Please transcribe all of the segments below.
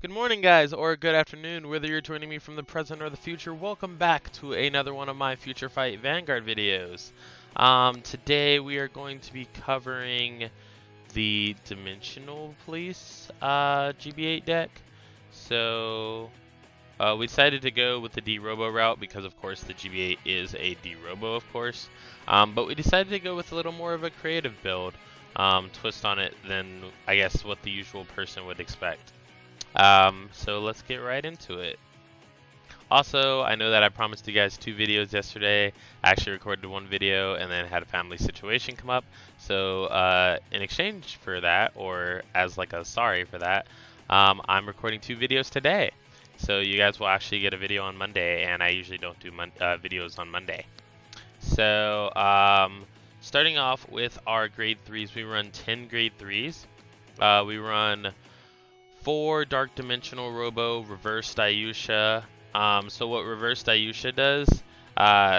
Good morning, guys, or good afternoon, whether you're joining me from the present or the future. Welcome back to another one of my FutureFight Vanguard videos. Today we are going to be covering the Dimensional Police GB8 deck. So we decided to go with the D-Robo route because, of course, the GB8 is a D-Robo, of course. But we decided to go with a little more of a creative build twist on it than, I guess, what the usual person would expect. So let's get right into it. Also, I know that I promised you guys 2 videos yesterday. I actually recorded 1 video and then had a family situation come up. So in exchange for that, or as like a sorry for that, I'm recording 2 videos today. So you guys will actually get a video on Monday, and I usually don't do videos on Monday. So starting off with our grade 3s, we run 10 grade 3s. We run 4 Dark Dimensional Robo, Reverse Dayusha. So what Reverse Dayusha does,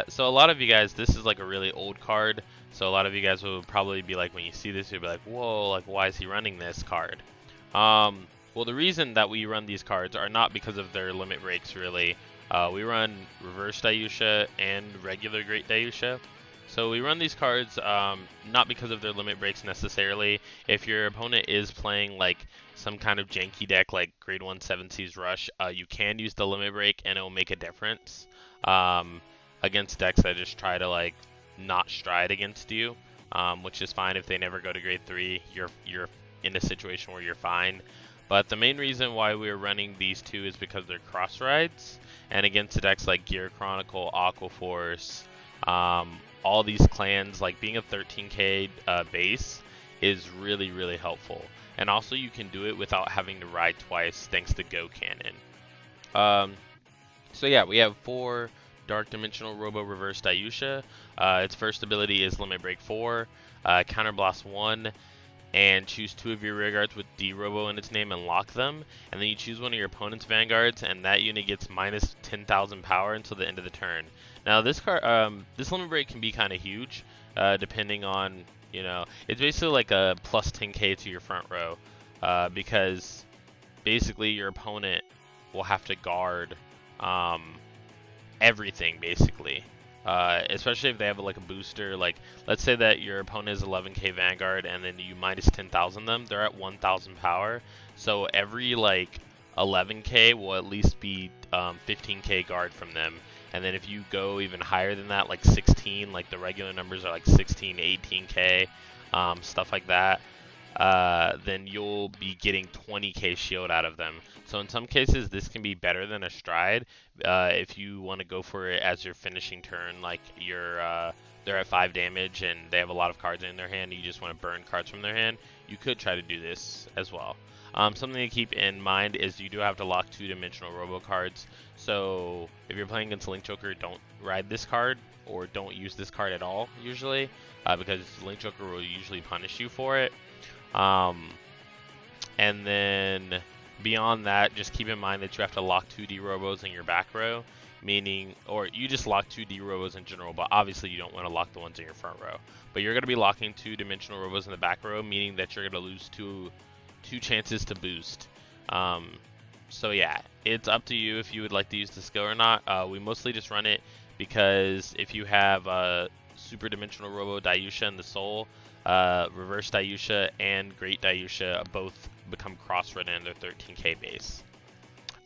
so a lot of you guys, this is like a really old card, so a lot of you guys will probably be like, when you see this, you'll be like, whoa, like why is he running this card? Well, the reason that we run these cards are not because of their limit breaks, really. We run Reverse Dayusha and regular Great Dayusha. So we run these cards not because of their limit breaks necessarily. If your opponent is playing like some kind of janky deck like Grade 1 7 Seas Rush, you can use the limit break and it will make a difference against decks that just try to like not stride against you, which is fine if they never go to Grade 3. You're in a situation where you're fine. But the main reason why we're running these 2 is because they're cross rides, and against decks like Chronicle, Aqua Force, all these clans, like being a 13k base is really, really helpful. And also you can do it without having to ride twice thanks to Go Cannon. So yeah, we have 4 Dark Dimensional Robo Reverse Dayusha. Its first ability is Limit Break 4, Counter Blast 1, and choose 2 of your rear guards with D-Robo in its name and lock them. And then you choose one of your opponent's Vanguards, and that unit gets minus 10,000 power until the end of the turn. Now this card, this limit break can be kind of huge, depending on, you know, it's basically like a plus 10k to your front row, because basically your opponent will have to guard everything basically. Especially if they have like a booster, like let's say that your opponent is 11k Vanguard and then you minus 10,000 them, they're at 1,000 power. So every like 11k will at least be 15k guard from them. And then if you go even higher than that, like 16, like the regular numbers are like 16, 18k, stuff like that, then you'll be getting 20k shield out of them. So in some cases, this can be better than a stride if you want to go for it as your finishing turn, like they're at 5 damage and they have a lot of cards in their hand, and you just want to burn cards from their hand. You could try to do this as well. Something to keep in mind is you do have to lock 2-dimensional Robo cards. So if you're playing against Link Joker, don't ride this card, or don't use this card at all usually, because Link Joker will usually punish you for it. And then beyond that, just keep in mind that you have to lock 2 D-Robos in your back row, meaning, or you just lock 2 D-Robos in general, but obviously you don't want to lock the ones in your front row. But you're going to be locking 2-dimensional Robos in the back row, meaning that you're going to lose two chances to boost. So yeah, it's up to you if you would like to use the skill or not. We mostly just run it because if you have Super Dimensional Robo Dayusha in the Soul, Reverse Dayusha and Great Dayusha both become cross-ridden in their 13k base.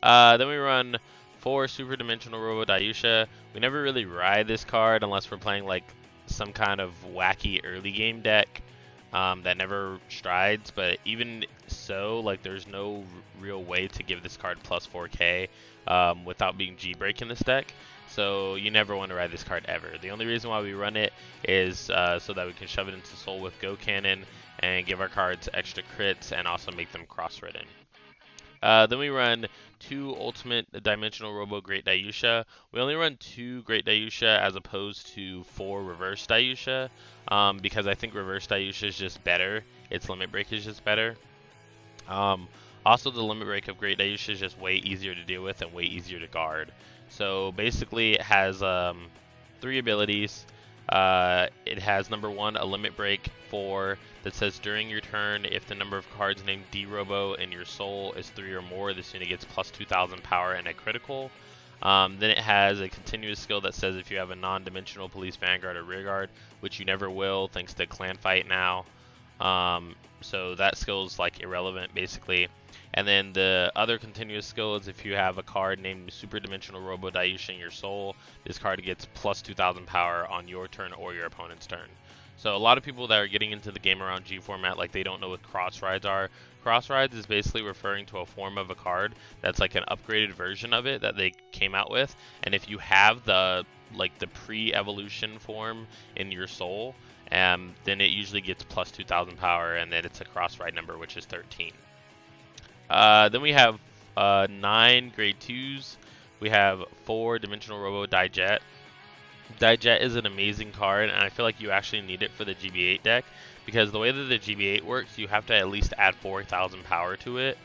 Then we run 4 Super Dimensional Robo Dayusha. We never really ride this card unless we're playing like some kind of wacky early game deck that never strides, but even so, like there's no real way to give this card plus 4k without being G-break in this deck. So you never want to ride this card ever. The only reason why we run it is so that we can shove it into Soul with Go Cannon and give our cards extra crits and also make them cross-ridden. Then we run 2 Ultimate Dimensional Robo Great Dayusha. We only run 2 Great Dayusha as opposed to 4 Reverse Dayusha, because I think Reverse Dayusha is just better. Its limit break is just better. Also, the limit break of Great Dayusha is just way easier to deal with and way easier to guard. So basically it has 3 abilities. It has number 1, a limit break 4 that says during your turn, if the number of cards named D-Robo in your soul is 3 or more, this unit gets plus 2,000 power and a critical. Then it has a continuous skill that says if you have a non-dimensional police vanguard or rearguard, which you never will thanks to clan fight now. So that skill is like irrelevant basically. And then the other continuous skill is if you have a card named Super Dimensional Robo Dayusha in your soul, this card gets plus 2,000 power on your turn or your opponent's turn. So a lot of people that are getting into the game around G format, like they don't know what cross rides are. Cross rides is basically referring to a form of a card that's like an upgraded version of it that they came out with. And if you have the pre-evolution form in your soul, then it usually gets plus 2,000 power, and then it's a cross ride number, which is 13. Then we have 9 grade 2s. We have 4 Dimensional Robo Dyer. Dyer is an amazing card, and I feel like you actually need it for the GB8 deck, because the way that the GB8 works, you have to at least add 4,000 power to it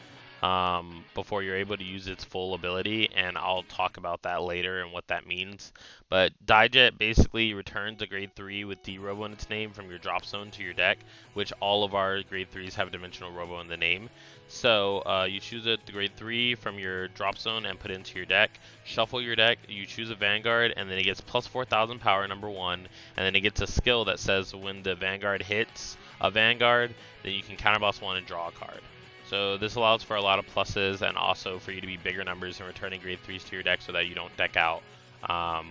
before you're able to use its full ability, and I'll talk about that later and what that means. But Dyer basically returns a grade 3 with D-Robo in its name from your drop zone to your deck, which all of our grade 3s have Dimensional Robo in the name. So you choose a grade 3 from your drop zone and put it into your deck. Shuffle your deck, you choose a Vanguard, and then it gets plus 4,000 power, number 1, and then it gets a skill that says when the Vanguard hits a Vanguard, then you can counterboss 1 and draw a card. So this allows for a lot of pluses, and also for you to be bigger numbers and returning grade 3s to your deck so that you don't deck out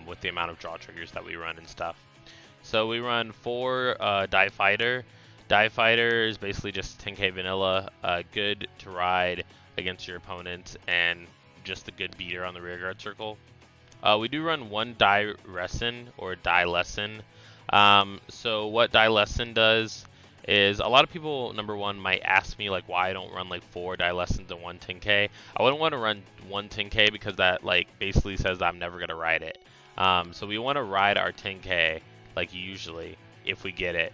with the amount of draw triggers that we run and stuff. So we run 4 Die Fighter. Die Fighter is basically just 10k vanilla, good to ride against your opponent and just a good beater on the rearguard circle. We do run 1 Die Lesson or Die Lesson. So what Die Lesson does is, a lot of people, number 1, might ask me like why I don't run like 4 Die Lessons and 1 10k. I wouldn't want to run 1 10k because that like basically says I'm never gonna ride it. So we want to ride our 10k like usually if we get it.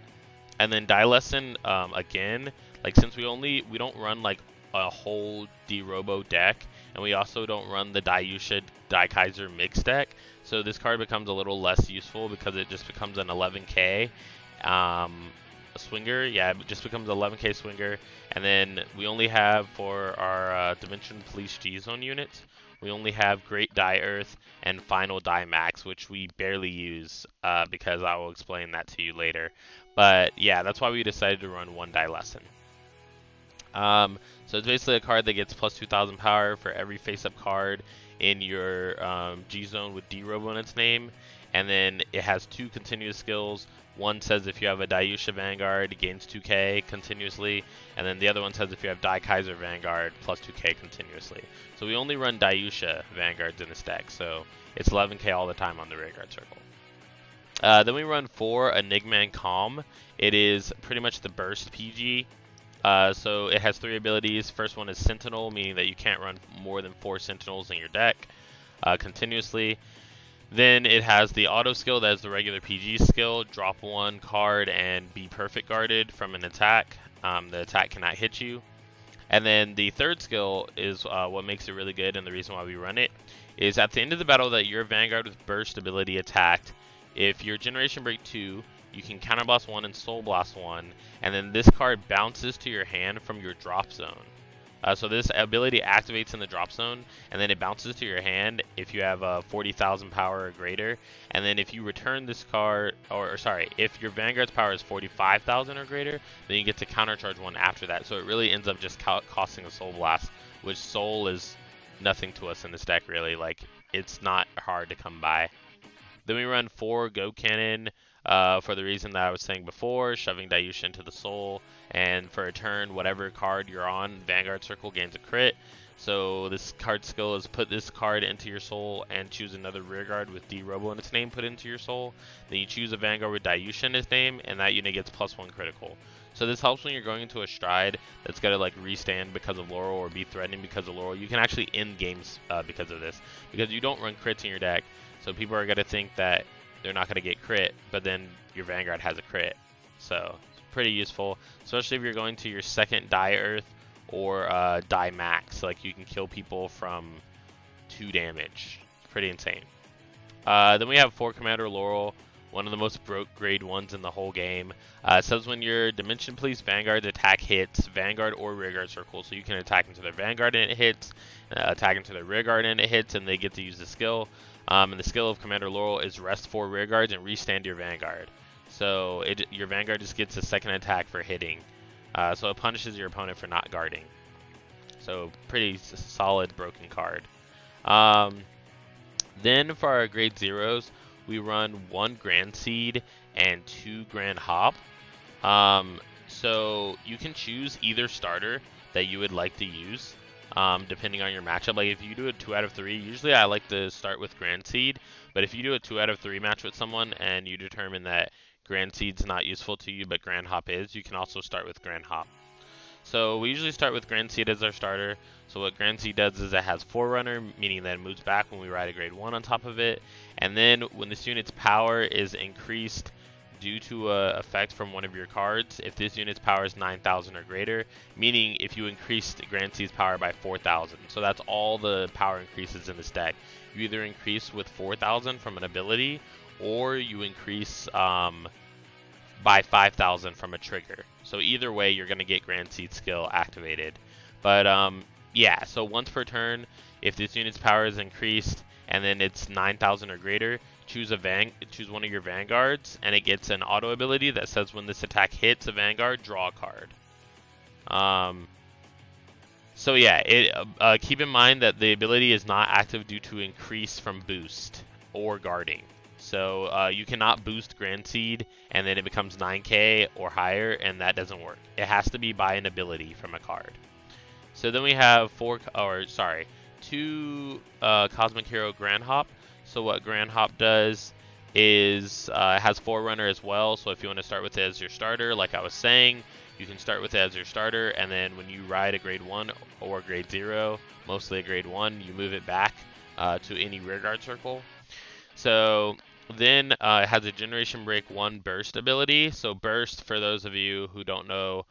And then Die Lesson, again, like since we don't run like a whole D-Robo deck, and we also don't run the Dayusha Daikaiser mix deck, so this card becomes a little less useful because it just becomes an 11k swinger. Yeah, it just becomes 11k swinger. And then we only have for our Dimension Police G-Zone units, we only have Great Die Earth and Final Die Max, which we barely use because I will explain that to you later. But yeah, that's why we decided to run 1 Die Lesson. So it's basically a card that gets plus 2,000 power for every face-up card in your G-Zone with D-Robo in its name. And then it has 2 continuous skills. One says if you have a Dayusha Vanguard, it gains 2k continuously. And then the other one says if you have Daikaiser Vanguard, plus 2k continuously. So we only run Dayusha Vanguards in this deck, so it's 11k all the time on the rearguard circle. Then we run 4 Enigma and Calm. It is pretty much the burst PG. So it has 3 abilities. First one is Sentinel, meaning that you can't run more than 4 Sentinels in your deck continuously. Then it has the auto skill that is the regular PG skill. Drop 1 card and be perfect guarded from an attack. The attack cannot hit you. And then the third skill is what makes it really good, and the reason why we run it is at the end of the battle that your Vanguard with burst ability attacked, if your Generation Break 2, you can Counter Blast 1 and Soul Blast 1, and then this card bounces to your hand from your drop zone. So this ability activates in the drop zone, and then it bounces to your hand if you have 40,000 power or greater. And then if you return this card, if your Vanguard's power is 45,000 or greater, then you get to countercharge 1 after that. So it really ends up just costing a Soul Blast, which Soul is nothing to us in this deck really. Like, it's not hard to come by. Then we run 4 Go Cannon for the reason that I was saying before, shoving Dayusha into the soul, and for a turn, whatever card you're on, Vanguard Circle gains a crit. So this card skill is put this card into your soul and choose another rearguard with D-Robo in its name put into your soul. Then you choose a Vanguard with Dayusha in its name, and that unit gets +1 critical. So this helps when you're going into a stride that's got to like restand because of Laurel or be threatening because of Laurel. You can actually end games because of this, because you don't run crits in your deck. So people are going to think that they're not going to get crit, but then your Vanguard has a crit. So it's pretty useful, especially if you're going to your second Die Earth or Die Max. Like, you can kill people from 2 damage. It's pretty insane. Then we have 4 Commander Laurel one of the most broke grade ones in the whole game. It says when your Dimension Police Vanguard's attack hits Vanguard or Rearguard Circle, so you can attack into their Vanguard and it hits, attack into their Rearguard and it hits, and they get to use the skill. And the skill of Commander Laurel is rest 4 Rearguards and restand your Vanguard. So your Vanguard just gets a second attack for hitting. So it punishes your opponent for not guarding. So pretty solid broken card. Then for our grade 0s, we run 1 Grand Seed and 2 Grand Hop. So you can choose either starter that you would like to use, depending on your matchup. Like if you do a 2 out of 3, usually I like to start with Grand Seed, but if you do a 2 out of 3 match with someone and you determine that Grand Seed's not useful to you but Grand Hop is, you can also start with Grand Hop. So we usually start with Grand Seed as our starter. So what Grand Seed does is it has Forerunner, meaning that it moves back when we ride a grade 1 on top of it. And then when this unit's power is increased due to an effect from one of your cards, if this unit's power is 9,000 or greater, meaning if you increased Grand Seed's power by 4,000. So that's all the power increases in this deck. You either increase with 4,000 from an ability, or you increase by 5,000 from a trigger. So either way, you're going to get Grand Seed skill activated. But yeah, so once per turn, if this unit's power is increased and then it's 9,000 or greater, choose one of your Vanguards, and it gets an auto ability that says when this attack hits a Vanguard, draw a card. So yeah, keep in mind that the ability is not active due to increase from boost or guarding. So you cannot boost Grand Seed and then it becomes 9k or higher, and that doesn't work. It has to be by an ability from a card. So then we have 2 Cosmic Hero Grand Hop. So what Grand Hop does is it has Forerunner as well. So if you want to start with it as your starter, like I was saying, you can start with it as your starter, and then when you ride a grade 1 or grade 0, mostly a grade 1, you move it back to any Rearguard Circle. So then it has a Generation Break 1 Burst ability. So Burst, for those of you who don't know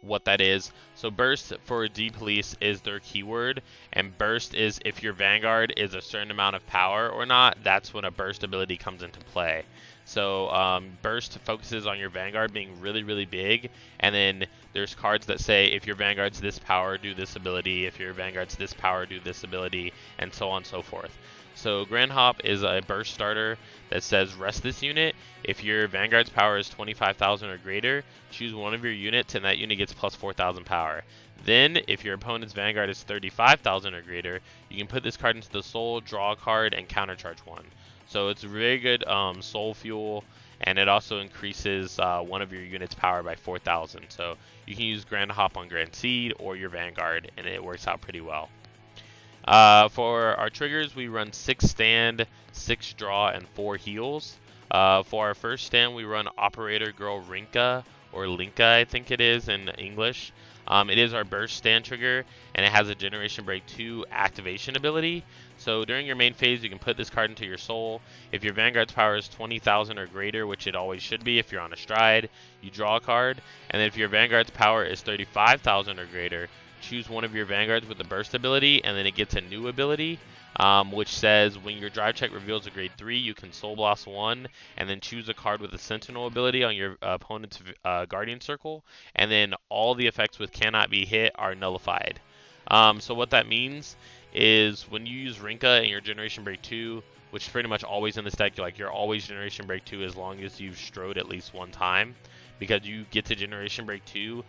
what that is, so Burst for D-Police is their keyword, and Burst is if your Vanguard is a certain amount of power or not, that's when a Burst ability comes into play. So Burst focuses on your Vanguard being really, really big, and then there's cards that say if your Vanguard's this power, do this ability, if your Vanguard's this power, do this ability, and so on and so forth. So Grand Hop is a burst starter that says rest this unit. If your Vanguard's power is 25,000 or greater, choose one of your units and that unit gets plus 4,000 power. Then, if your opponent's Vanguard is 35,000 or greater, you can put this card into the soul, draw a card, and countercharge 1. So it's very good soul fuel, and it also increases one of your units' power by 4,000. So you can use Grand Hop on Grand Seed or your Vanguard, and it works out pretty well. For our triggers, we run 6 stand, 6 draw, and 4 heals. For our first stand, we run Operator Girl Rinka, or Linka, I think it is in English. It is our burst stand trigger, and it has a Generation Break 2 activation ability. So during your main phase, you can put this card into your soul. If your Vanguard's power is 20,000 or greater, which it always should be if you're on a stride, you draw a card. And then if your Vanguard's power is 35,000 or greater, choose one of your Vanguards with the burst ability, and then it gets a new ability, which says when your drive check reveals a grade 3, you can Soul Blast 1, and then choose a card with a Sentinel ability on your opponent's Guardian Circle, and then all the effects with cannot be hit are nullified. So what that means is when you use Rinka in your Generation Break 2, which is pretty much always in this deck, you're always Generation Break 2 as long as you've strode at least one time, because you get to Generation Break 2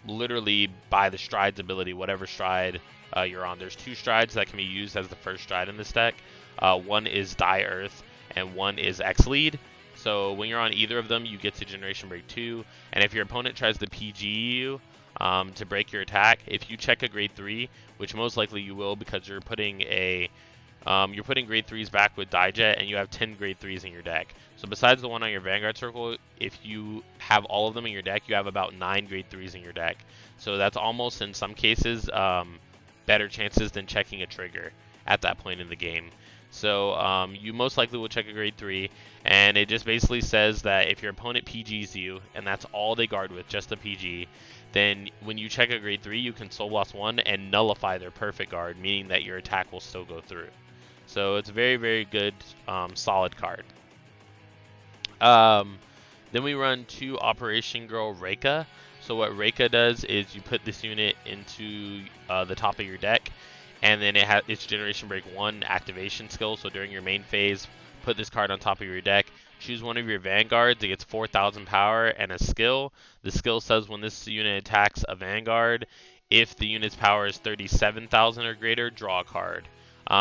literally by the strides ability, whatever stride you're on. There's 2 strides that can be used as the first stride in this deck. One is Die Earth and one is X Lead. So when you're on either of them, you get to Generation Break 2. And if your opponent tries to PG you to break your attack, if you check a grade 3, which most likely you will because you're putting grade 3s back with Die Jet, and you have 10 grade 3s in your deck. So besides the one on your Vanguard Circle, if you have all of them in your deck, you have about 9 grade 3s in your deck. So that's almost, in some cases, better chances than checking a trigger at that point in the game. So you most likely will check a grade 3, and it just basically says that if your opponent PGs you, and that's all they guard with, just a PG, then when you check a grade 3, you can Soul Blast 1 and nullify their perfect guard, meaning that your attack will still go through. So it's a very, very good, solid card. Then we run 2 Operation Girl Rekha. So what Rekha does is you put this unit into the top of your deck, and then it has its Generation Break 1 activation skill. So during your main phase, put this card on top of your deck. Choose one of your Vanguards. It gets 4,000 power and a skill. The skill says when this unit attacks a Vanguard, if the unit's power is 37,000 or greater, draw a card.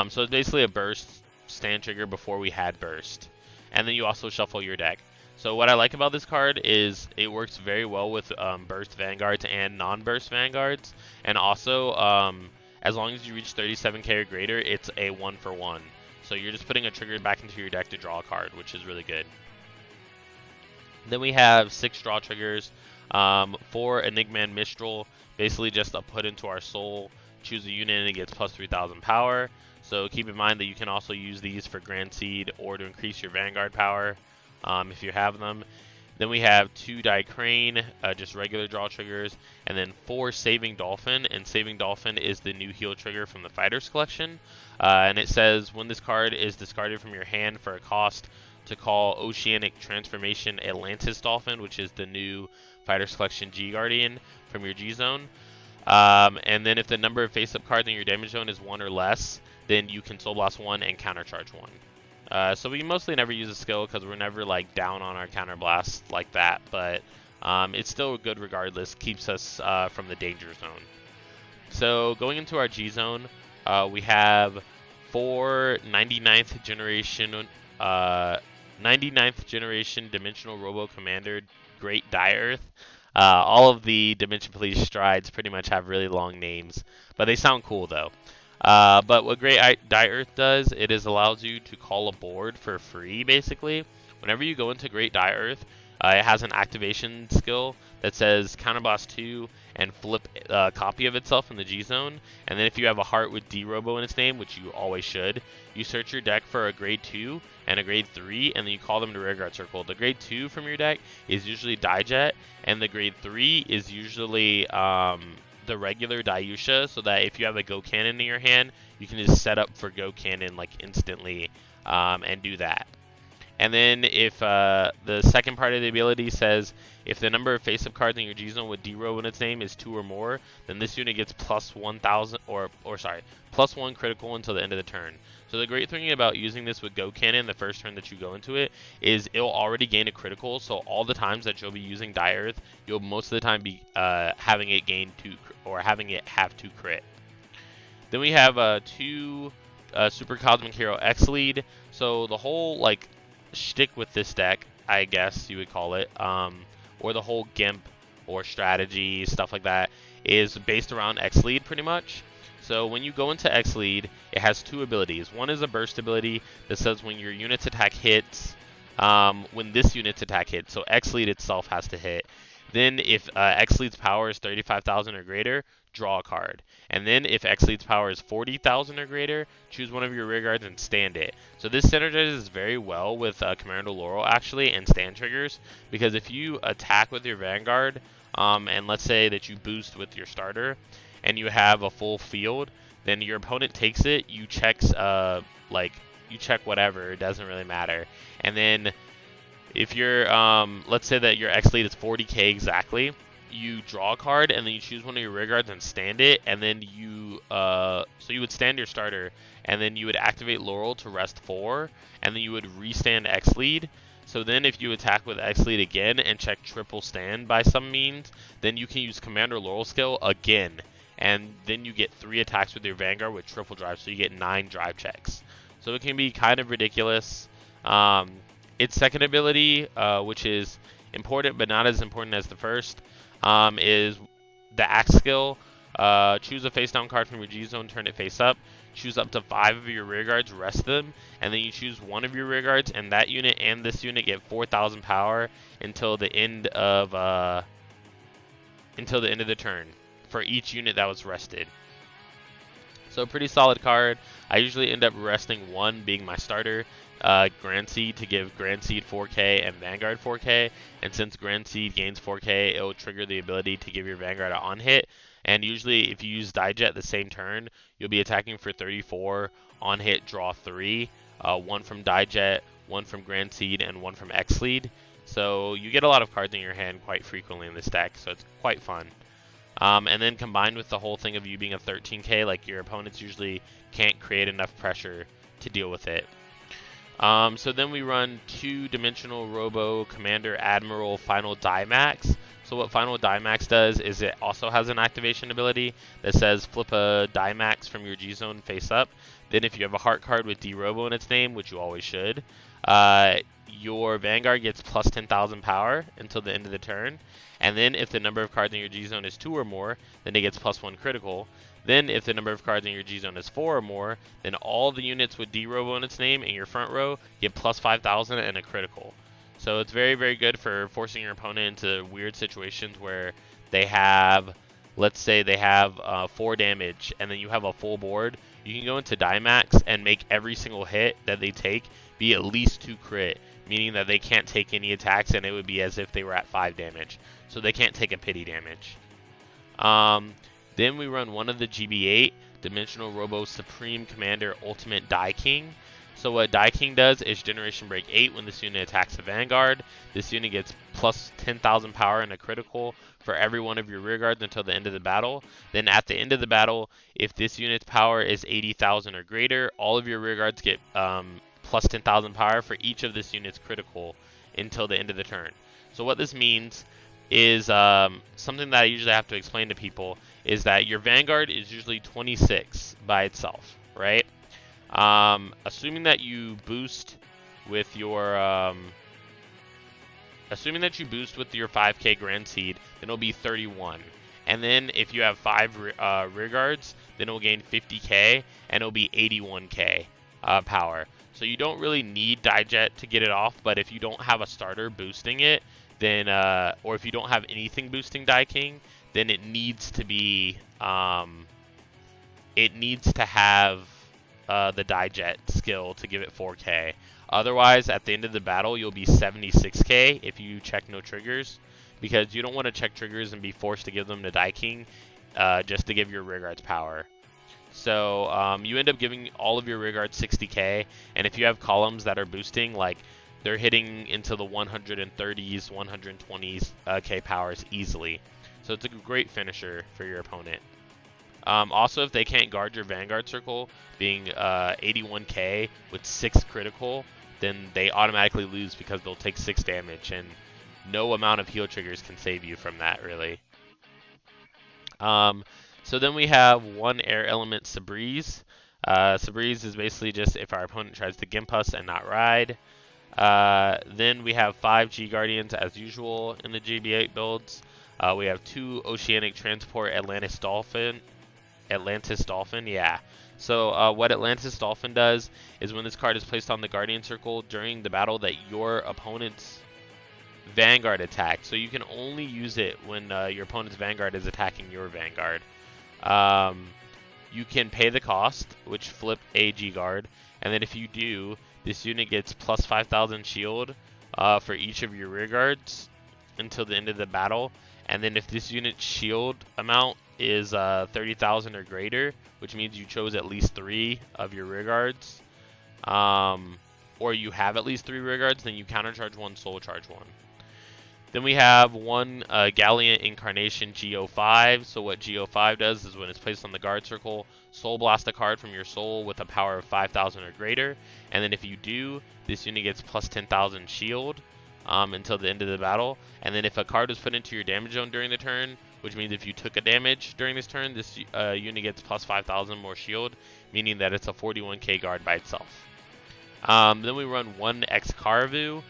So it's basically a burst stand trigger before we had burst. And then you also shuffle your deck. So what I like about this card is it works very well with burst Vanguards and non-burst Vanguards. And also, as long as you reach 37k or greater, it's a 1-for-1. So you're just putting a trigger back into your deck to draw a card, which is really good. Then we have 6 draw triggers. 4 Enigma and Mistral, basically just a put into our soul. Choose a unit and it gets plus 3,000 power. So keep in mind that you can also use these for Grand Seed or to increase your Vanguard power if you have them. Then we have 2 Die Crane, just regular draw triggers, and then 4 Saving Dolphin, and Saving Dolphin is the new heal trigger from the Fighters Collection. And it says when this card is discarded from your hand for a cost, to call Oceanic Transformation Atlantis Dolphin, which is the new Fighters Collection G Guardian from your G Zone. And then if the number of face-up cards in your damage zone is 1 or less, then you can Soul Blast 1 and Countercharge 1. So we mostly never use a skill because we're never like down on our Counter Blast like that, but it's still good regardless, keeps us from the danger zone. So going into our G Zone, we have 4 99th generation Dimensional Robo Commander Great Dyer. All of the Dimension Police strides pretty much have really long names, but they sound cool though. But what Great Dyer does, it allows you to call a board for free, basically. Whenever you go into Great Dyer, it has an activation skill that says Counterblast 2 and flip a copy of itself in the G Zone. And then if you have a heart with D-Robo in its name, which you always should, you search your deck for a grade 2 and a grade 3, and then you call them to Rearguard Circle. The grade 2 from your deck is usually Dijet, and the grade 3 is usually the regular Dayusha, so that if you have a Go Cannon in your hand, you can just set up for Go Cannon like instantly and do that. And then if the second part of the ability says if the number of face-up cards in your G-Zone with D-Robo in its name is 2 or more, then this unit gets plus 1,000 plus 1 critical until the end of the turn. So the great thing about using this with Go Cannon the first turn that you go into it is it'll already gain a critical. So all the times that you'll be using Dyer, you'll most of the time be having it gain 2 or having it have 2 crit. Then we have 2 Super Cosmic Hero X Lead. So the whole like shtick with this deck, I guess you would call it, or the whole gimp or strategy, stuff like that, is based around X Lead pretty much. So when you go into X Lead, it has 2 abilities. One is a burst ability that says when your unit's attack hits, when this unit's attack hits, so X Lead itself has to hit. Then if X Lead's power is 35,000 or greater, draw a card. And then if X Lead's power is 40,000 or greater, choose one of your rearguards and stand it. So this synergizes very well with Commander Laurel actually and stand triggers, because if you attack with your Vanguard, and let's say that you boost with your starter, and you have a full field, then your opponent takes it, you check whatever, it doesn't really matter. And then if you're, let's say that your X Lead is 40k exactly, you draw a card and then you choose one of your rearguards and stand it, and then you, so you would stand your starter, and then you would activate Laurel to rest 4, and then you would restand X Lead. So then if you attack with X Lead again and check triple stand by some means, then you can use Commander Laurel skill again, and then you get 3 attacks with your Vanguard with triple drive, so you get 9 drive checks. So it can be kind of ridiculous. Its second ability, which is important but not as important as the first, is the Axe skill. Choose a face down card from your G Zone, turn it face up. Choose up to 5 of your rearguards, rest them, and then you choose one of your rearguards, and that unit and this unit get 4,000 power until the end of the turn for each unit that was rested. So pretty solid card. I usually end up resting 1 being my starter, Grand Seed, to give Grand Seed 4k and Vanguard 4k, and since Grand Seed gains 4k, it will trigger the ability to give your Vanguard an on hit. And usually if you use Dijet the same turn, you'll be attacking for 34, on hit, draw 3, 1 from Dijet, one from Grand Seed, and one from X Lead. So you get a lot of cards in your hand quite frequently in this deck, so it's quite fun. And then combined with the whole thing of you being a 13k, like your opponents usually can't create enough pressure to deal with it. So then we run 2-dimensional Robo Commander Admiral Final Dimax. So what Final Dimax does is it also has an activation ability that says flip a Dimax from your G-Zone face up. Then if you have a heart card with D-Robo in its name, which you always should, your Vanguard gets plus 10,000 power until the end of the turn. And then if the number of cards in your G-Zone is 2 or more, then it gets plus 1 critical. Then if the number of cards in your G-Zone is 4 or more, then all the units with D-Robo in its name in your front row get plus 5,000 and a critical. So it's very, very good for forcing your opponent into weird situations where they have, let's say they have 4 damage and then you have a full board. You can go into Dimax and make every single hit that they take be at least 2 crit, meaning that they can't take any attacks and it would be as if they were at 5 damage. So they can't take a pity damage. Then we run one of the GB8, Dimensional Robo Supreme Commander Ultimate Die King. So what Die King does is Generation Break 8 when this unit attacks a Vanguard. This unit gets plus 10,000 power and a critical for every one of your rear guards until the end of the battle. Then at the end of the battle, if this unit's power is 80,000 or greater, all of your rear guards get plus 10,000 power for each of this unit's critical until the end of the turn. So what this means is something that I usually have to explain to people is that your Vanguard is usually 26 by itself, right? Assuming that you boost with your 5k Grand Seed, then it'll be 31. And then if you have 5 rear guards, then it'll gain 50k and it'll be 81k power. So you don't really need Dijet to get it off, but if you don't have a starter boosting it, then or if you don't have anything boosting Die King, then it needs to be it needs to have the Dijet skill to give it 4k. Otherwise, at the end of the battle, you'll be 76k if you check no triggers, because you don't want to check triggers and be forced to give them to Die King just to give your rear guards power. So you end up giving all of your rear guards 60k, and if you have columns that are boosting, like they're hitting into the 130s, 120s k powers easily. So it's a great finisher for your opponent. Also, if they can't guard your Vanguard circle, being 81k with 6 critical, then they automatically lose because they'll take 6 damage, and no amount of heal triggers can save you from that, really. So then we have 1 air element Sabreeze. Sabreeze is basically just if our opponent tries to gimp us and not ride. Then we have 5 G-Guardians as usual in the GB8 builds. We have 2 Oceanic Transport Atlantis Dolphin, yeah. So what Atlantis Dolphin does is when this card is placed on the Guardian Circle during the battle that your opponent's Vanguard attacks. So you can only use it when your opponent's Vanguard is attacking your Vanguard. You can pay the cost, which flip a G-Guard, and then if you do, this unit gets plus 5,000 shield for each of your rear guards until the end of the battle. And then if this unit's shield amount is 30,000 or greater, which means you chose at least 3 of your rear guards, or you have at least 3 rear guards, then you countercharge 1, soul charge 1. Then we have 1 Gallant Incarnation G05. So what G05 does is when it's placed on the guard circle, soul blast a card from your soul with a power of 5,000 or greater. And then if you do, this unit gets plus 10,000 shield until the end of the battle. And then if a card is put into your damage zone during the turn, which means if you took a damage during this turn, this unit gets plus 5,000 more shield, meaning that it's a 41k guard by itself. Then we run 1 Xcarve.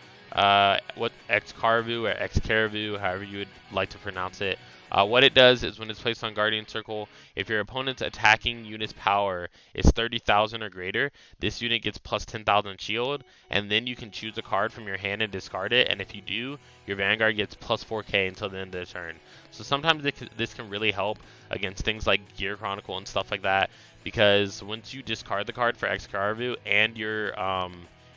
What Xcarve or Xcarve, however you would like to pronounce it. What it does is when it's placed on Guardian Circle, if your opponent's attacking unit's power is 30,000 or greater, this unit gets plus 10,000 shield, and then you can choose a card from your hand and discard it, and if you do, your Vanguard gets plus 4k until the end of the turn. So sometimes this can really help against things like Gear Chronicle and stuff like that, because once you discard the card for Xcarve and your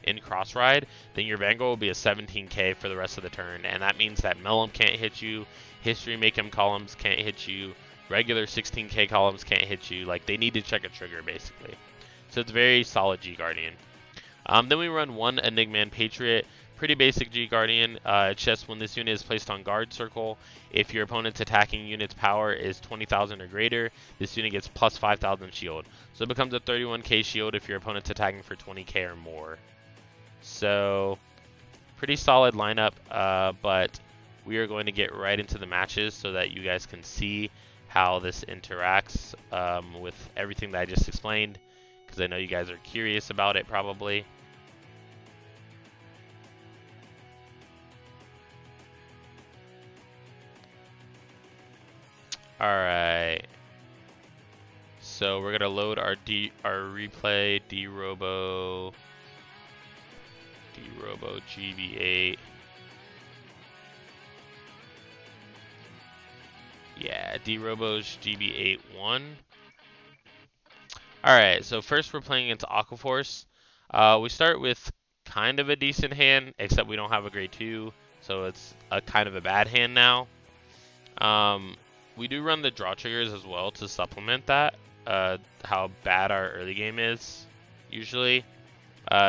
in cross ride, then your Vanguard will be a 17k for the rest of the turn, and that means that Mellum can't hit you, History Make 'em columns can't hit you, regular 16k columns can't hit you. Like, they need to check a trigger basically. So it's very solid G Guardian. Then we run one Enigma and Patriot. Pretty basic G Guardian. It's just when this unit is placed on guard circle, if your opponent's attacking unit's power is 20,000 or greater, this unit gets plus 5,000 shield. So it becomes a 31k shield if your opponent's attacking for 20k or more. So pretty solid lineup, but we are going to get right into the matches so that you guys can see how this interacts with everything that I just explained, because I know you guys are curious about it probably. Alright, so we're gonna load our replay Robo GB8. Yeah, Robo's GB8-1. Alright, so first we're playing against Aqua Force. We start with kind of a decent hand, except we don't have a grade 2, so it's a kind of a bad hand now. We do run the draw triggers as well to supplement that, how bad our early game is, usually.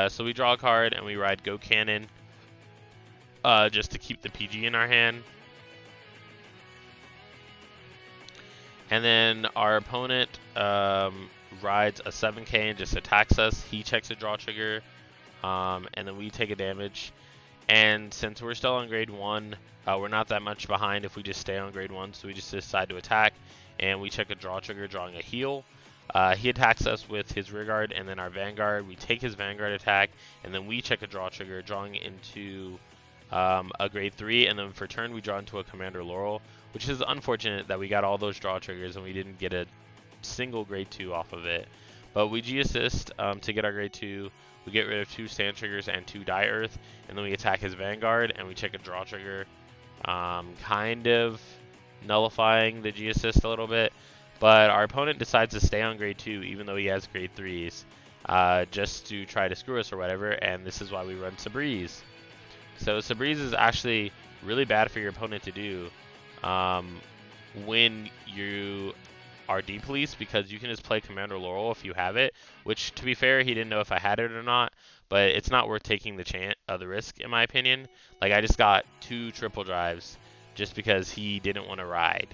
So we draw a card and we ride Go Cannon, just to keep the PG in our hand. And then our opponent rides a 7k and just attacks us. He checks a draw trigger, and then we take a damage. And since we're still on grade 1, we're not that much behind if we just stay on grade 1, so we just decide to attack, and we check a draw trigger, drawing a heal. He attacks us with his rearguard and then our Vanguard. We take his Vanguard attack, and then we check a draw trigger, drawing into a grade 3, and then for turn we draw into a Commander Laurel, which is unfortunate that we got all those draw triggers and we didn't get a single grade 2 off of it. But we G-assist to get our grade 2. We get rid of 2 stand triggers and 2 Dyer, and then we attack his Vanguard and we check a draw trigger, kind of nullifying the G-assist a little bit. But our opponent decides to stay on grade 2 even though he has grade 3s, just to try to screw us or whatever, and this is why we run Sabreeze. So Sabreeze is actually really bad for your opponent to do when you are D-Police, because you can just play Commander Laurel if you have it, which, to be fair, he didn't know if I had it or not, but it's not worth taking the risk, in my opinion. Like, I just got 2 triple drives just because he didn't want to ride.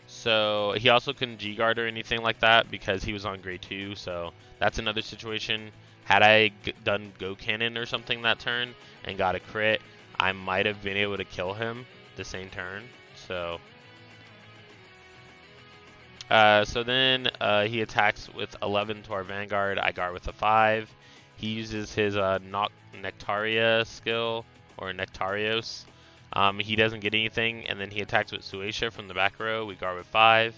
So he also couldn't G-Guard or anything like that because he was on grade 2, so that's another situation. Had I done Go Cannon or something that turn and got a crit, I might have been able to kill him the same turn. So then he attacks with 11 to our Vanguard. I guard with a 5. He uses his Nectaria skill, or Nectarios. He doesn't get anything, and then he attacks with Suacia from the back row. We guard with 5.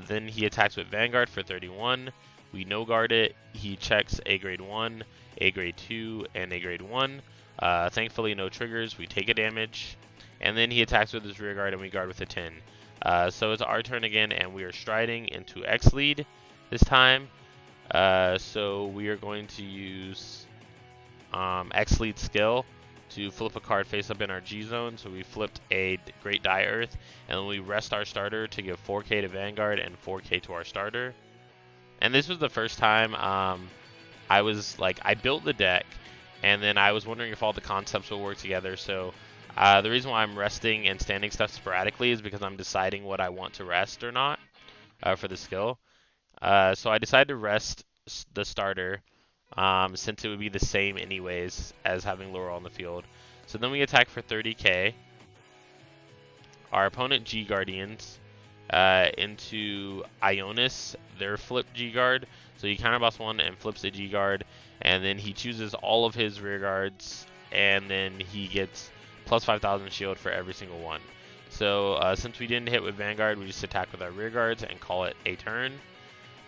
Then he attacks with Vanguard for 31. We no guard it. He checks a grade 1, a grade 2, and a grade 1. Thankfully, no triggers. We take a damage. And then he attacks with his rear guard, and we guard with a 10. So it's our turn again, and we are striding into X lead this time. So we are going to use X lead skill to flip a card face up in our G zone. So we flipped a Great Dyer, and then we rest our starter to give 4k to Vanguard and 4k to our starter. And this was the first time I was like, I built the deck, and then I was wondering if all the concepts will work together. So the reason why I'm resting and standing stuff sporadically is because I'm deciding what I want to rest or not for the skill. So I decided to rest the starter, since it would be the same anyways as having Laurel on the field. So then we attack for 30k. Our opponent G-Guardians into Ionis, their flip G-Guard. So he counterboss 1 and flips a G-Guard, and then he chooses all of his rear guards, and then he gets plus 5,000 shield for every single one. So since we didn't hit with Vanguard, we just attack with our rear guards and call it a turn.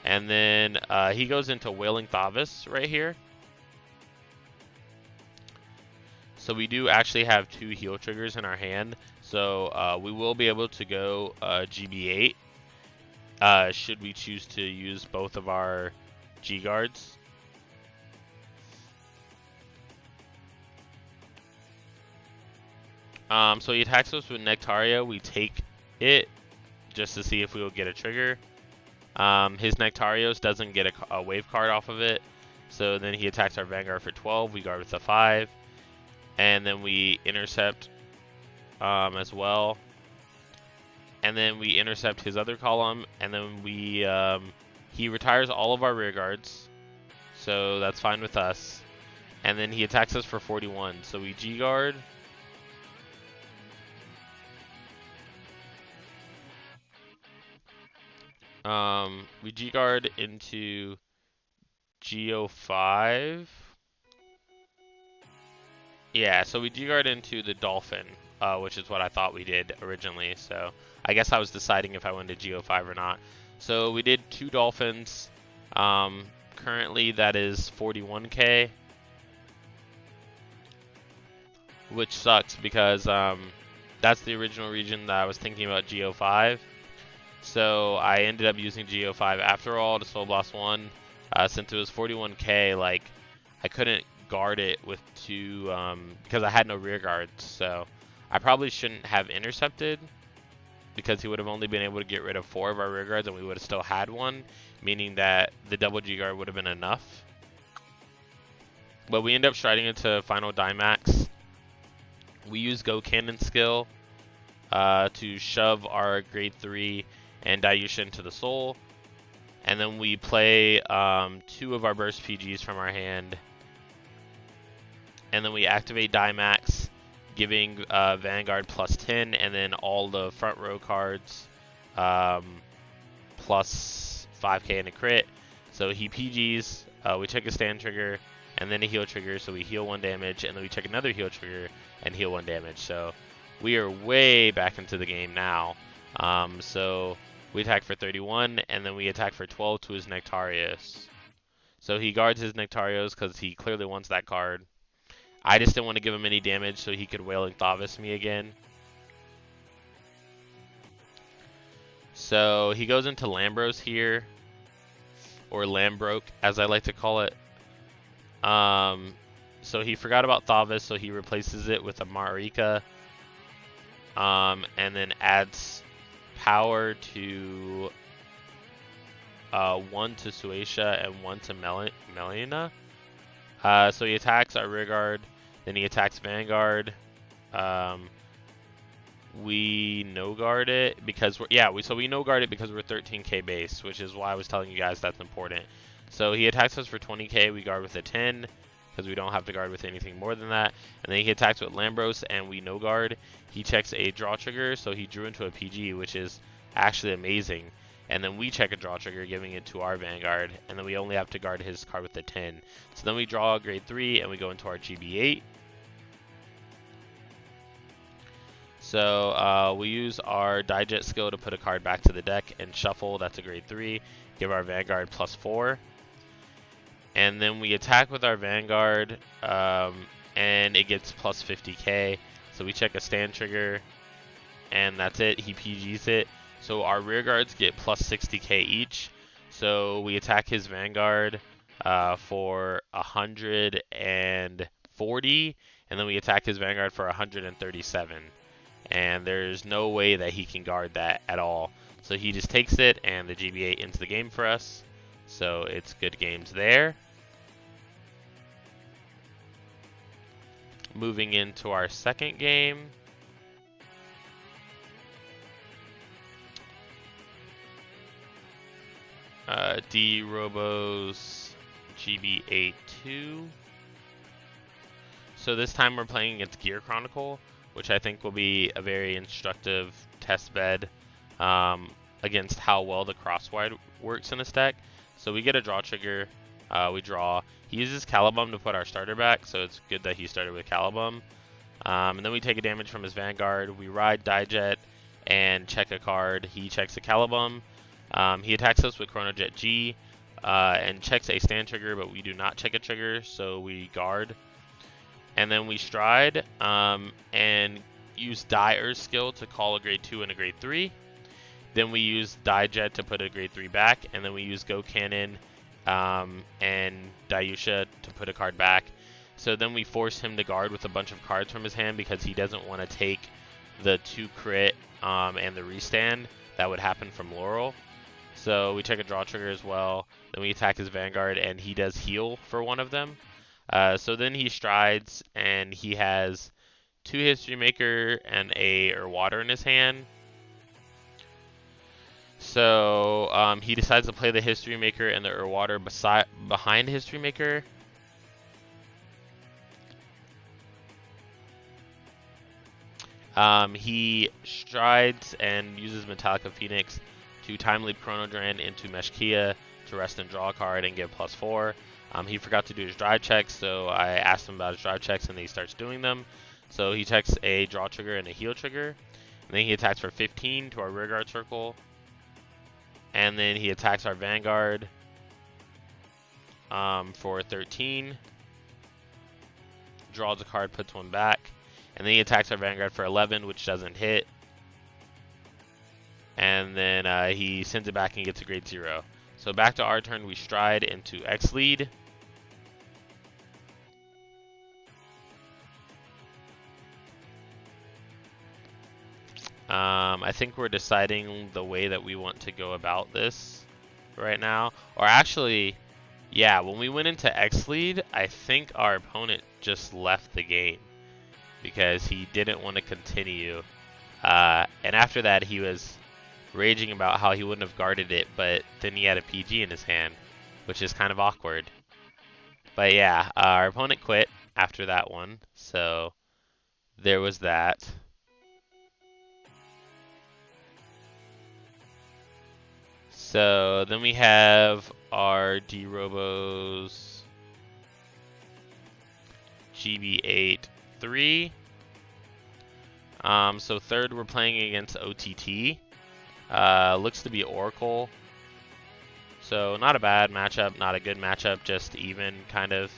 And then he goes into Wailing Thavis right here. So we do actually have 2 heal triggers in our hand. So we will be able to go GB8 should we choose to use both of our G-Guards. So he attacks us with Nectaria. We take it just to see if we will get a trigger. His Nectarios doesn't get a wave card off of it, so then he attacks our Vanguard for 12. We guard with a 5, and then we intercept as well. And then we intercept his other column, and then we he retires all of our rear guards, so that's fine with us. And then he attacks us for 41, so we G-guard. We G-guard into G05. Yeah, so we G-guard into the Dolphin, which is what I thought we did originally, so I guess I was deciding if I went to G05 or not. So we did 2 Dolphins. Currently that is 41k, which sucks because that's the original region that I was thinking about G05. So I ended up using G05 after all to Soul Blast 1. Since it was 41k, like, I couldn't guard it with 2 because I had no rear guards. So I probably shouldn't have intercepted, because he would have only been able to get rid of 4 of our rear guards and we would have still had 1, meaning that the double G guard would have been enough. But we end up striding into final Dimax. We use Go Cannon skill to shove our grade 3 and Dayusha into the soul. And then we play 2 of our burst PGs from our hand. And then we activate Dimax, giving Vanguard plus 10, and then all the front row cards plus 5k and a crit. So he PGs, we check a stand trigger, and then a heal trigger, so we heal 1 damage, and then we check another heal trigger and heal 1 damage. So we are way back into the game now. So we attack for 31, and then we attack for 12 to his Nectarios. So he guards his Nectarios because he clearly wants that card. I just didn't want to give him any damage so he could Wailing Thavis me again. So he goes into Lambros here, or Lambroke as I like to call it. So he forgot about Thavis, so he replaces it with a Marika, and then adds power to 1 to Suecia and 1 to Melina. So he attacks our rear guard, then he attacks Vanguard. We no guard it because we no guard it because we're 13k base, which is why I was telling you guys that's important. So he attacks us for 20k, we guard with a 10 because we don't have to guard with anything more than that. And then he attacks with Lambros and we no guard. He checks a draw trigger, so he drew into a PG, which is actually amazing. And then we check a draw trigger, giving it to our Vanguard, and then we only have to guard his card with a 10. So then we draw a grade 3 and we go into our GB8. So we use our Digest skill to put a card back to the deck and shuffle. That's a grade 3. Give our Vanguard plus 4. And then we attack with our Vanguard, and it gets plus 50k. So we check a stand trigger, and that's it. He PGs it. So our rear guards get plus 60k each. So we attack his Vanguard for 140, and then we attack his Vanguard for 137. And there's no way that he can guard that at all. So he just takes it, and the GB8 ends the game for us. So it's good games there. Moving into our second game. D Robo's GB8-2. So this time we're playing against Gear Chronicle, which I think will be a very instructive test bed against how well the crosswide works in this deck. So we get a draw trigger, we draw. He uses Calibum to put our starter back, so it's good that he started with Calibum. And then we take a damage from his Vanguard. We ride Dijet and check a card. He checks a Calibum. He attacks us with Chronojet G and checks a stand trigger, but we do not check a trigger, so we guard. And then we stride and use Dyer's skill to call a grade 2 and a grade 3. Then we use Dijet to put a grade 3 back, and then we use Go Cannon and Dayusha to put a card back. So then we force him to guard with a bunch of cards from his hand because he doesn't want to take the 2 crit and the restand that would happen from Laurel. So we check a draw trigger as well. Then we attack his Vanguard, and he does heal for one of them. So then he strides, and he has 2 History Maker and a water in his hand. So he decides to play the History Maker and the water behind History Maker. He strides and uses Metallica Phoenix to time leap Chrono Drain into Meshkia to rest and draw a card and give +4. He forgot to do his drive checks, so I asked him about his drive checks, and he starts doing them. So he checks a draw trigger and a heal trigger. And then he attacks for 15 to our rearguard circle. And then he attacks our Vanguard for 13. Draws a card, puts one back. And then he attacks our Vanguard for 11, which doesn't hit. And then he sends it back and gets a grade 0. So back to our turn, we stride into X lead. I think we're deciding the way that we want to go about this right now. Or actually, yeah, when we went into X lead, I think our opponent just left the game because he didn't want to continue. And after that, he was raging about how he wouldn't have guarded it, but then he had a PG in his hand, which is kind of awkward. But yeah, our opponent quit after that one, so there was that. So then we have our D-Robo's GB8 3. So third, we're playing against OTT. Looks to be Oracle. So not a bad matchup, not a good matchup, just even kind of.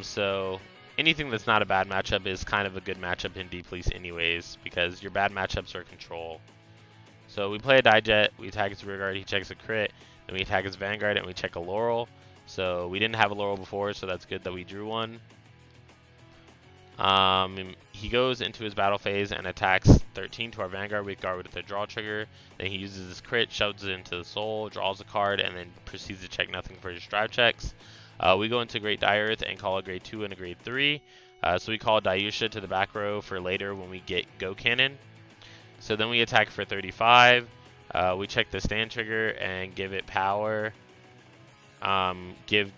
So anything that's not a bad matchup is kind of a good matchup in D-Police anyways, because your bad matchups are control. So we play a Dijet, we attack his rearguard, he checks a crit, then we attack his Vanguard, and we check a Laurel. So we didn't have a Laurel before, so that's good that we drew one. He goes into his battle phase and attacks 13 to our Vanguard with guard with the draw trigger. Then he uses his crit, shoves it into the soul, draws a card, and then proceeds to check nothing for his drive checks. We go into Great Dyer and call a grade 2 and a grade 3. So we call Dayusha to the back row for later when we get Go Cannon. So then we attack for 35. We check the stand trigger and give it power. Give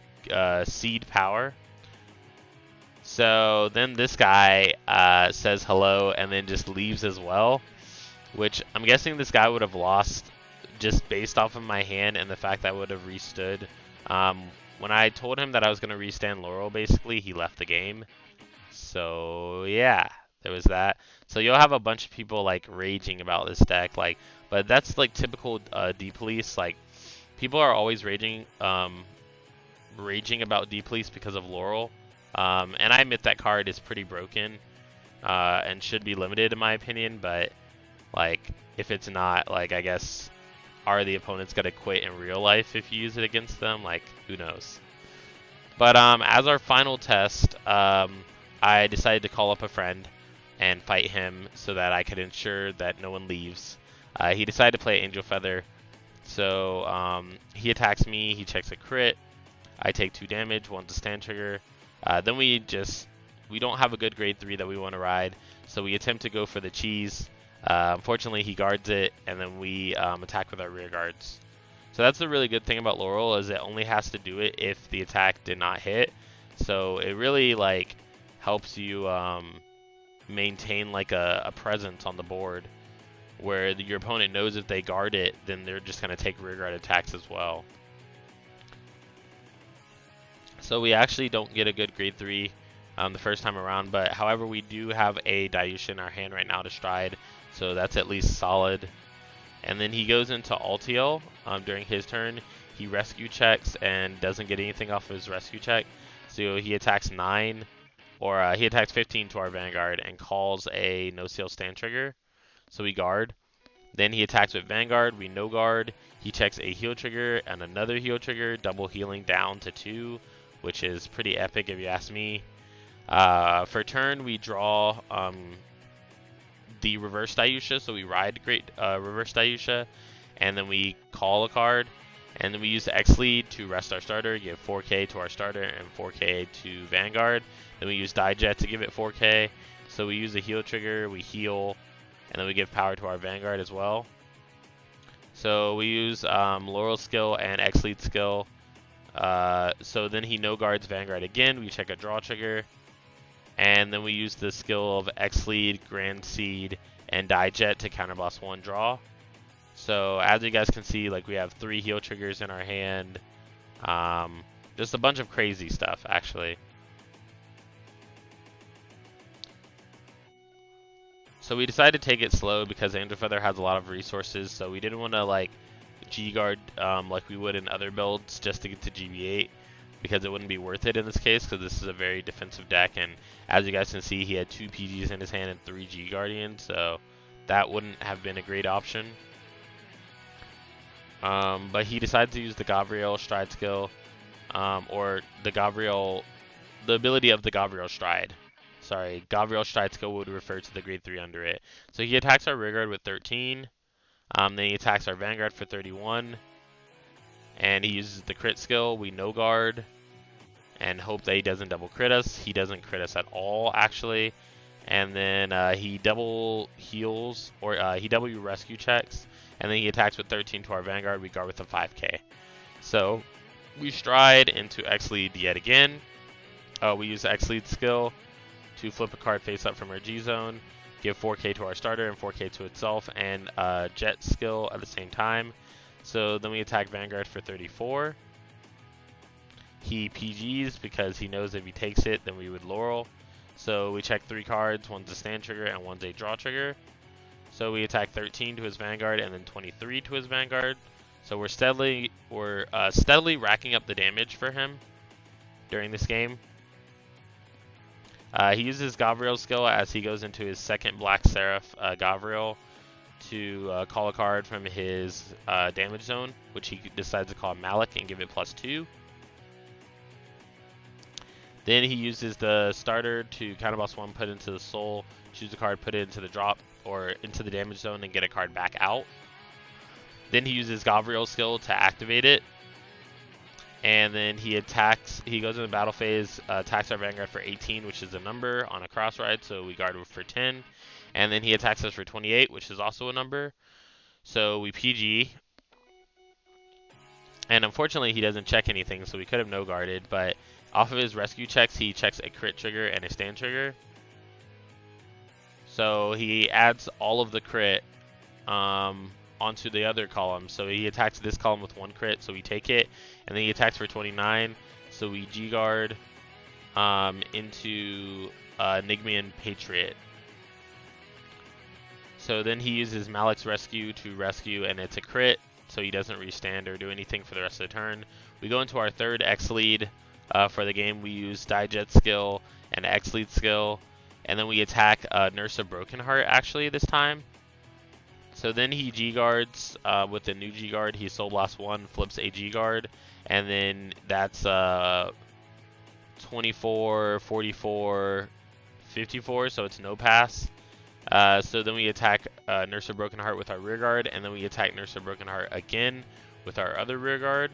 Seed power. So then this guy says hello and then just leaves as well, which I'm guessing this guy would have lost just based off of my hand and the fact that I would have restood. When I told him that I was going to restand Laurel, basically, he left the game. So yeah, there was that. So you'll have a bunch of people like raging about this deck, like, but that's like typical D-Police. Like, people are always raging about D-Police because of Laurel. And I admit that card is pretty broken and should be limited in my opinion, but like if it's not, like, I guess, are the opponents gonna quit in real life if you use it against them? Like, who knows? But as our final test, I decided to call up a friend and fight him so that I could ensure that no one leaves. He decided to play Angel Feather, so he attacks me, he checks a crit, I take 2 damage, 1's a stand trigger. Then we don't have a good grade 3 that we want to ride, so we attempt to go for the cheese. Unfortunately, he guards it, and then we attack with our rear guards. So that's the really good thing about Laurel, is it only has to do it if the attack did not hit. So it really like helps you maintain like a presence on the board, where your opponent knows if they guard it, then they're just going to take rear guard attacks as well. So we actually don't get a good grade 3 the first time around, but however, we do have a Dayusha in our hand right now to stride, so that's at least solid. And then he goes into Altiel during his turn. He rescue checks and doesn't get anything off of his rescue check, so he attacks 9, or he attacks 15 to our Vanguard and calls a no-seal stand trigger, so we guard. Then he attacks with Vanguard, we no guard, he checks a heal trigger and another heal trigger, double healing down to 2, which is pretty epic if you ask me. For turn, we draw the reverse Dayusha, so we ride great reverse Dayusha, and then we call a card, and then we use the X lead to rest our starter, give 4K to our starter and 4K to Vanguard. Then we use Dyer to give it 4K. So we use the heal trigger, we heal, and then we give power to our Vanguard as well. So we use Laurel skill and X lead skill. So then he no guards Vanguard again. We check a draw trigger, and then we use the skill of X lead, Grand Seed, and Dyer to counterblast 1 draw. So as you guys can see, like, we have 3 heal triggers in our hand. Just a bunch of crazy stuff, actually. So we decided to take it slow because Angel Feather has a lot of resources, so we didn't want to like G-guard like we would in other builds just to get to GB8, because it wouldn't be worth it in this case, because this is a very defensive deck, and as you guys can see, he had 2 PGs in his hand and 3 G-Guardians, so that wouldn't have been a great option. But he decided to use the Gabriel Stride skill, or the ability of the Gabriel Stride. Sorry, Gabriel Stride skill would refer to the grade 3 under it. So he attacks our rearguard with 13, then he attacks our Vanguard for 31, and he uses the crit skill. We no guard and hope that he doesn't double crit us. He doesn't crit us at all, actually. And then he double heals, or he W rescue checks, and then he attacks with 13 to our Vanguard. We guard with a 5K. So we stride into X lead yet again. We use the X lead skill to flip a card face up from our G zone, give 4K to our starter and 4K to itself, and Jet skill at the same time. So then we attack Vanguard for 34. He PGs because he knows if he takes it, then we would Laurel. So we check 3 cards, one's a stand trigger and one's a draw trigger. So we attack 13 to his Vanguard and then 23 to his Vanguard. So we're steadily racking up the damage for him during this game. He uses Gabriel's skill as he goes into his second Black Seraph Gabriel to call a card from his damage zone, which he decides to call Malik and give it +2. Then he uses the starter to counterboss 1, put into the soul, choose a card, put it into the drop or into the damage zone, and get a card back out. Then he uses Gabriel's skill to activate it. And then he attacks, he goes in the battle phase, attacks our Vanguard for 18, which is a number on a cross ride, so we guard for 10. And then he attacks us for 28, which is also a number. So we PG. And unfortunately, he doesn't check anything, so we could have no guarded, but off of his rescue checks, he checks a crit trigger and a stand trigger. So he adds all of the crit onto the other column. So he attacks this column with 1 crit, so we take it. And then he attacks for 29, so we G-guard into Enigma and Patriot. So then he uses Malik's rescue to rescue, and it's a crit, so he doesn't restand or do anything for the rest of the turn. We go into our third X lead for the game. We use Dyer skill and X lead skill, and then we attack Nurse of Broken Heart actually this time. So then he G-guards with the new G-guard. He Soul Blast 1, flips a G-guard, and then that's 24, 44, 54, so it's no pass. So then we attack Nurse of Broken Heart with our rear guard, and then we attack Nurse of Broken Heart again with our other rear guard.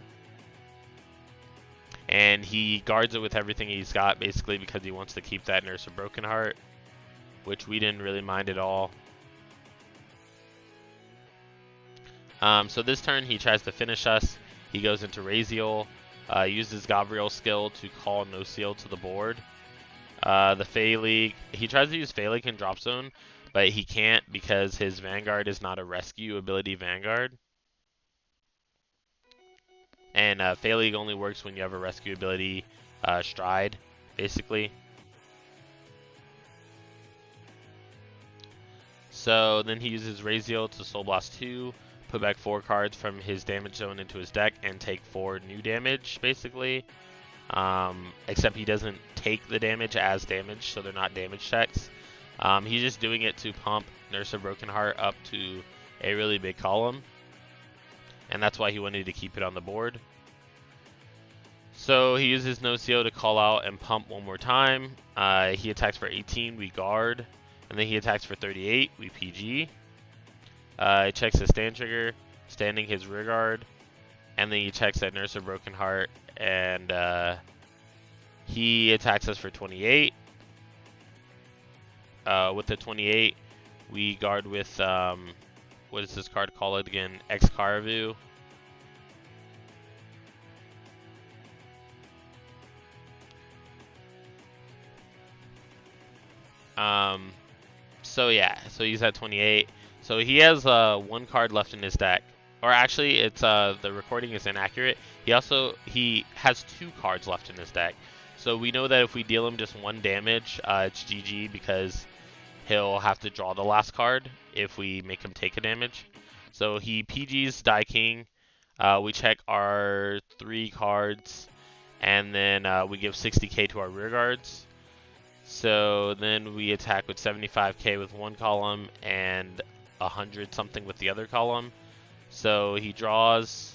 And he guards it with everything he's got, basically, because he wants to keep that Nurse of Broken Heart, which we didn't really mind at all. So this turn he tries to finish us. He goes into Raziel, uses Gabriel's skill to call No Seal to the board. The Fey League, he tries to use Fey League in Drop Zone, but he can't because his Vanguard is not a rescue ability Vanguard. And Fey League only works when you have a rescue ability Stride, basically. So then he uses Raziel to Soul Blast 2, put back 4 cards from his damage zone into his deck, and take 4 new damage, basically. Except he doesn't take the damage as damage, so they're not damage checks. He's just doing it to pump Nurse of Broken Heart up to a really big column, and that's why he wanted to keep it on the board. So he uses No CO to call out and pump 1 more time. He attacks for 18, we guard, and then he attacks for 38, we PG. He checks his stand trigger, standing his rear guard, and then he checks that Nurse of Broken Heart, and he attacks us for 28. With the 28, we guard with, what is this card called again? Xcarve. So yeah, so he's at 28. So he has one card left in his deck. Or actually, it's the recording is inaccurate. He has 2 cards left in his deck. So we know that if we deal him just 1 damage, it's GG, because he'll have to draw the last card if we make him take a damage. So he PG's Die King. We check our 3 cards, and then we give 60k to our rear guards. So then we attack with 75k with one column and 100 something with the other column. So he draws,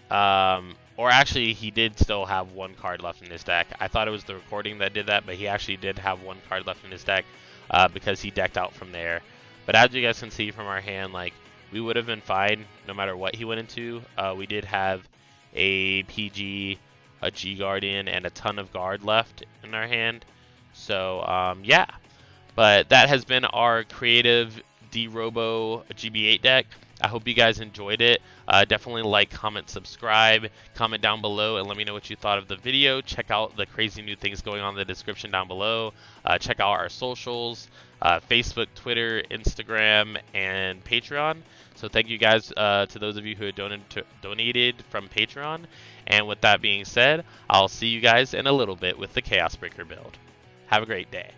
or actually he did still have 1 card left in his deck. I thought it was the recording that did that, but he actually did have 1 card left in his deck because he decked out from there. But as you guys can see from our hand, like, we would have been fine no matter what he went into. We did have a PG, a G Guardian, and a ton of guard left in our hand. So, yeah. But that has been our creative D-Robo GB8 deck. I hope you guys enjoyed it. Definitely like, comment, subscribe, comment down below, and let me know what you thought of the video. Check out the crazy new things going on in the description down below. Check out our socials, Facebook, Twitter, Instagram, and Patreon. So thank you guys to those of you who donated from Patreon. And with that being said, I'll see you guys in a little bit with the Chaos Breaker build. Have a great day.